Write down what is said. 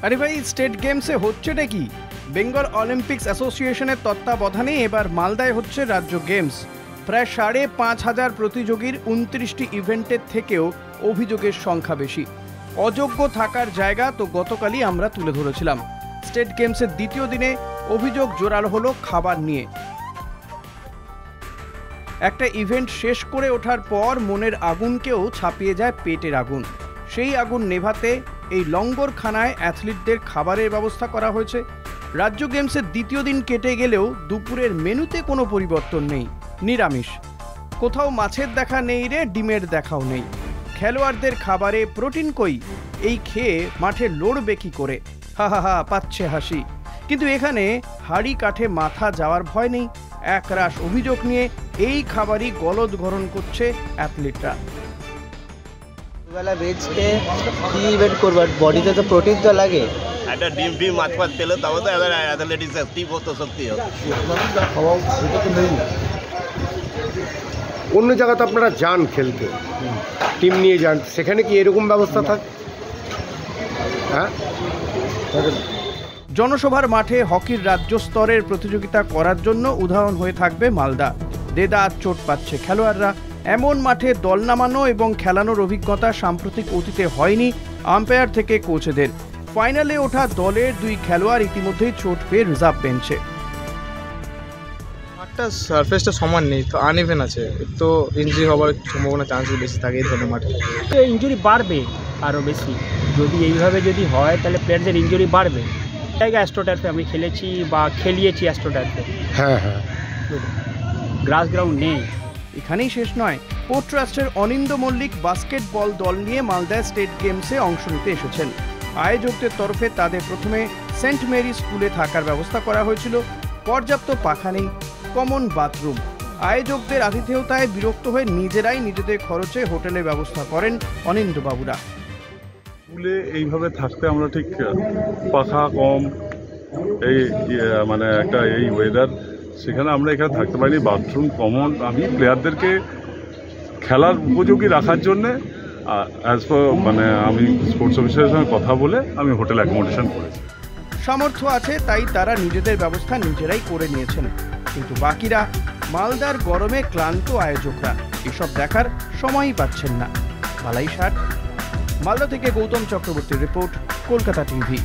আরে ভাই, স্টেট গেমসে হচ্ছেটা কি? বেঙ্গল অলিম্পিক্স অ্যাসোসিয়েশনের তত্ত্বাবধানে এবার মালদায় হচ্ছে রাজ্য গেমস। প্রায় ৫,৫০০ প্রতিযোগীর ২৯টি ইভেন্টের থেকেও অভিযোগের সংখ্যা বেশি। অযোগ্য থাকার জায়গা তো গতকালই আমরা তুলে ধরেছিলাম। স্টেট গেমসের দ্বিতীয় দিনে অভিযোগ জোরালো হলো খাবার নিয়ে। একটা ইভেন্ট শেষ করে ওঠার পর মনের আগুনকেও ছাপিয়ে যায় পেটের আগুন। সেই আগুন নেভাতে এই লঙ্গরখানায় অ্যাথলিটদের খাবারের ব্যবস্থা করা হয়েছে। রাজ্য গেমসের দ্বিতীয় দিন কেটে গেলেও দুপুরের মেনুতে কোনো পরিবর্তন নেই, নিরামিষ। কোথাও মাছের দেখা নেই রে, ডিমের দেখাও নেই। খেলোয়াড়দের খাবারে প্রোটিন কই? এই খেয়ে মাঠে লড়বে কি করে? হা হা হা, পাচ্ছে হাসি। কিন্তু এখানে হাড়ি কাঠে মাথা যাওয়ার ভয় নেই। একরাশ অভিযোগ নিয়ে এই খাবারই গলদঘরণ করছে অ্যাথলিটরা। বেলা বেচতে কি ইভেন্ট করবার, বডিতে তো প্রোটিন তো লাগে। একটা ডিম ফিম মাছ ফাছ পেলে তবে তো অ্যাথলেটিক্স অ্যাক্টিভ হতো, শক্তি হতো। অন্য জায়গাতে আপনারা যান খেলতে, টিম নিয়ে যান, সেখানে কি এরকম ব্যবস্থা থাকে? হ্যাঁ, জনসভার মাঠে হকির রাজ্য স্তরের প্রতিযোগিতা করার জন্য উদাহরণ হয়ে থাকবে মালদা। দেদার চোট পাচ্ছে খেলোয়াড়রা। এমন মাঠে দল নামানো এবং খেলানোর অভিজ্ঞতা সাম্প্রতিক অতীতে হয়নি আম্পায়ার থেকে কোচেদের। ফাইনালে ওঠা দলের 2 খেলোয়াড় ইতিমধ্যেই চোট পেয়ে রিজার্ভ বেঞ্চে। মাঠটা সারফেসটা সমান নেই, তো আনইভেন আছে, তো ইনজুরি হওয়ার সম্ভাবনা চান্স বেশি থাকে এই ধরনের মাঠে। ইনজুরি বাড়বে আরও বেশি যদি এইভাবে যদি হয়, তাহলে প্লেয়ারদের ইনজুরি বাড়বে। জায়গায় অ্যাস্ট্রোটার্ফে আমি খেলেছি বা খেলিয়েছি অ্যাস্ট্রোটার্ফে। হ্যাঁ হ্যাঁ, গ্রাস গ্রাউন্ড নেই। এখানেই শেষ নয়। পোর্ট ট্রাস্টের অনিন্দ মল্লিক বাস্কেটবল দল নিয়ে মালদা স্টেট গেমসে অংশ নিতে এসেছেন। আয়োজকদের তরফে তাদের প্রথমে সেন্ট মেরি স্কুলে থাকার ব্যবস্থা করা হয়েছিল। পর্যাপ্ত পাখা নেই, কমন বাথরুম। আয়োজকদের আতিথেয়তায় বিরক্ত হয়ে নিজেরাই নিজেদের খরচে হোটেলের ব্যবস্থা করেন অনিন্দবাবুরা। স্কুলে এইভাবে থাকতে আমরা ঠিক পাখা কম, এই মানে একটা এই ওয়েদার, সেখানে আমরা এখানে থাকতে পারিনি। Bathroom common. আমি প্লেয়ারদেরকে খেলার উপযোগী রাখার জন্যে অ্যাজ পার মানে আমি স্পোর্টস অফিসারের সঙ্গে কথা বলে আমি হোটেল অ্যাকোমোডেশন করেছি। সামর্থ্য আছে তাই তারা নিজেদের ব্যবস্থা নিজেরাই করে নিয়েছেন। কিন্তু বাকিরা, মালদার গরমে ক্লান্ত আয়োজকরা এসব দেখার সময়ই পাচ্ছেন না। বালাই ষাট। মালদা থেকে গৌতম চক্রবর্তীর রিপোর্ট, কলকাতা টিভি।